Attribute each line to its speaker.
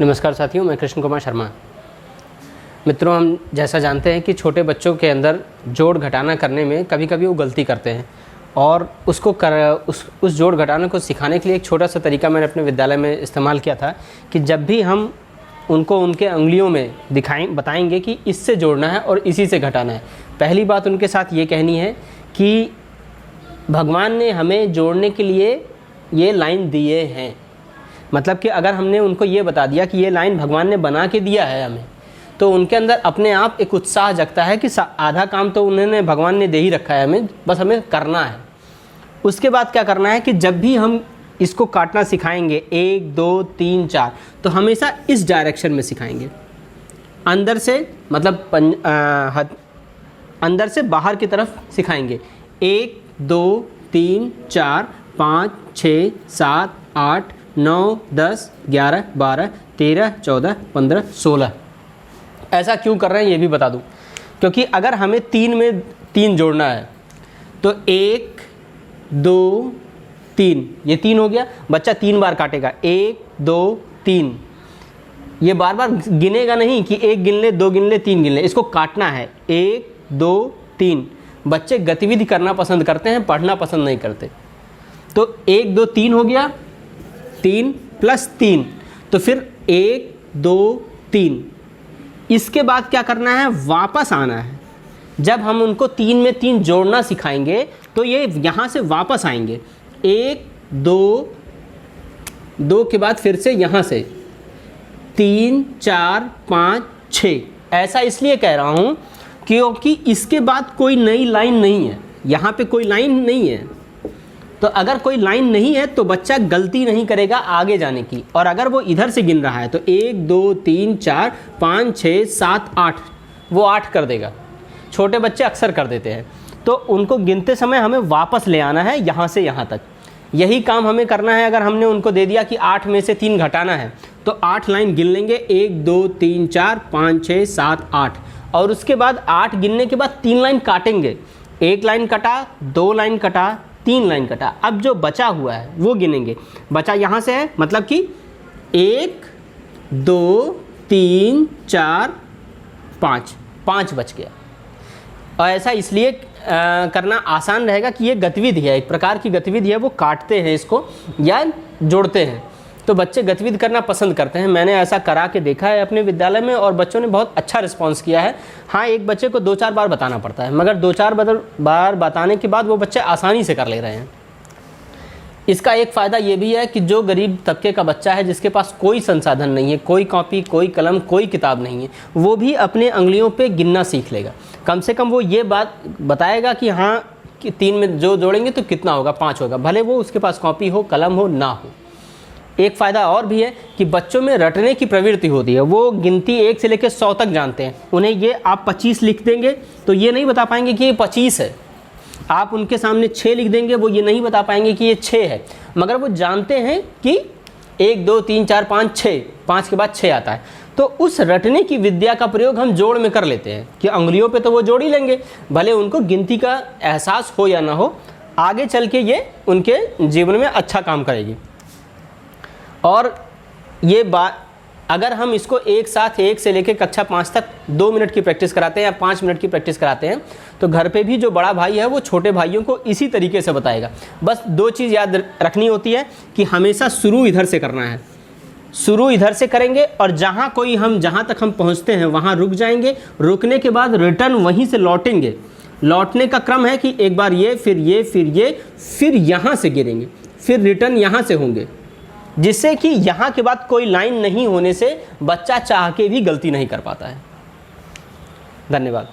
Speaker 1: नमस्कार साथियों, मैं कृष्ण कुमार शर्मा। मित्रों, हम जैसा जानते हैं कि छोटे बच्चों के अंदर जोड़ घटाना करने में कभी कभी वो गलती करते हैं और उस जोड़ घटाने को सिखाने के लिए एक छोटा सा तरीका मैंने अपने विद्यालय में इस्तेमाल किया था कि जब भी हम उनको उनके अंगुलियों में बताएंगे कि इससे जोड़ना है और इसी से घटाना है, पहली बात उनके साथ ये कहनी है कि भगवान ने हमें जोड़ने के लिए ये लाइन दिए हैं। मतलब कि अगर हमने उनको ये बता दिया कि ये लाइन भगवान ने बना के दिया है हमें, तो उनके अंदर अपने आप एक उत्साह जगता है कि आधा काम तो उन्होंने भगवान ने दे ही रखा है, हमें बस हमें करना है। उसके बाद क्या करना है कि जब भी हम इसको काटना सिखाएंगे 1 2 3 4, तो हमेशा इस डायरेक्शन में सिखाएंगे, अंदर से मतलब अंदर से बाहर की तरफ सिखाएंगे। 1 2 3 4 5 6 7 8 9 10 11 12 13 14 15 16। ऐसा क्यों कर रहे हैं ये भी बता दूं, क्योंकि अगर हमें 3 में 3 जोड़ना है तो 1 2 3, ये 3 हो गया। बच्चा 3 बार काटेगा, 1 2 3। ये बार बार गिनेगा नहीं कि 1 गिन ले, 2 गिन ले, 3 गिन ले, इसको काटना है 1 2 3। बच्चे गतिविधि करना पसंद करते हैं, पढ़ना पसंद नहीं करते। तो 1 2 3 हो गया, 3 + 3, तो फिर 1 2 3। इसके बाद क्या करना है, वापस आना है। जब हम उनको 3 में 3 जोड़ना सिखाएंगे तो ये यहाँ से वापस आएंगे। 1 2 के बाद फिर से यहाँ से 3 4 5 6। ऐसा इसलिए कह रहा हूँ क्योंकि इसके बाद कोई नई लाइन नहीं है, यहाँ पे कोई लाइन नहीं है। तो अगर कोई लाइन नहीं है तो बच्चा गलती नहीं करेगा आगे जाने की। और अगर वो इधर से गिन रहा है तो 1 2 3 4 5 6 7 8, वो 8 कर देगा। छोटे बच्चे अक्सर कर देते हैं, तो उनको गिनते समय हमें वापस ले आना है यहाँ से यहाँ तक। यही काम हमें करना है। अगर हमने उनको दे दिया कि 8 में से 3 घटाना है तो 8 लाइन गिन लेंगे, 1 2 3 4 5 6 7 8। और उसके बाद 8 गिनने के बाद 3 लाइन काटेंगे। 1 लाइन कटा, 2 लाइन कटा, 3 लाइन कटा। अब जो बचा हुआ है वो गिनेंगे। बचा यहाँ से है, मतलब कि 1 2 3 4 5 बच गया। और ऐसा इसलिए करना आसान रहेगा कि ये गतिविधि है, एक प्रकार की गतिविधि है। वो काटते हैं इसको या जोड़ते हैं, तो बच्चे गतिविधि करना पसंद करते हैं। मैंने ऐसा करा के देखा है अपने विद्यालय में और बच्चों ने बहुत अच्छा रिस्पांस किया है। हाँ, एक बच्चे को 2-4 बार बताना पड़ता है, मगर 2-4 बार बताने के बाद वो बच्चे आसानी से कर ले रहे हैं। इसका एक फ़ायदा ये भी है कि जो गरीब तबके का बच्चा है, जिसके पास कोई संसाधन नहीं है, कोई कॉपी, कोई कलम, कोई किताब नहीं है, वो भी अपने अंगुलियों पे गिनना सीख लेगा। कम से कम वो ये बात बताएगा कि हाँ, कि 3 में जो जोड़ेंगे तो कितना होगा, 5 होगा, भले वो उसके पास कॉपी हो, कलम हो, ना हो। एक फ़ायदा और भी है कि बच्चों में रटने की प्रवृत्ति होती है। वो गिनती 1 से लेकर 100 तक जानते हैं। उन्हें ये आप 25 लिख देंगे तो ये नहीं बता पाएंगे कि ये 25 है। आप उनके सामने 6 लिख देंगे, वो ये नहीं बता पाएंगे कि ये 6 है। मगर वो जानते हैं कि 1 2 3 4 5 6, 5 के बाद 6 आता है। तो उस रटने की विद्या का प्रयोग हम जोड़ में कर लेते हैं कि अंगुलियों पे तो वो जोड़ ही लेंगे, भले उनको गिनती का एहसास हो या ना हो। आगे चल के ये उनके जीवन में अच्छा काम करेगी। और ये बात अगर हम इसको एक साथ 1 से लेकर कक्षा 5 तक 2 मिनट की प्रैक्टिस कराते हैं या 5 मिनट की प्रैक्टिस कराते हैं, तो घर पे भी जो बड़ा भाई है वो छोटे भाइयों को इसी तरीके से बताएगा। बस 2 चीज़ याद रखनी होती है कि हमेशा शुरू इधर से करना है। शुरू इधर से करेंगे और जहाँ तक हम पहुँचते हैं वहाँ रुक जाएंगे। रुकने के बाद रिटर्न वहीं से लौटेंगे। लौटने का क्रम है कि एक बार ये, फिर ये, फिर ये, फिर यहाँ से गिरेंगे, फिर रिटर्न यहाँ से होंगे, जिससे कि यहाँ के बाद कोई लाइन नहीं होने से बच्चा चाह के भी गलती नहीं कर पाता है। धन्यवाद।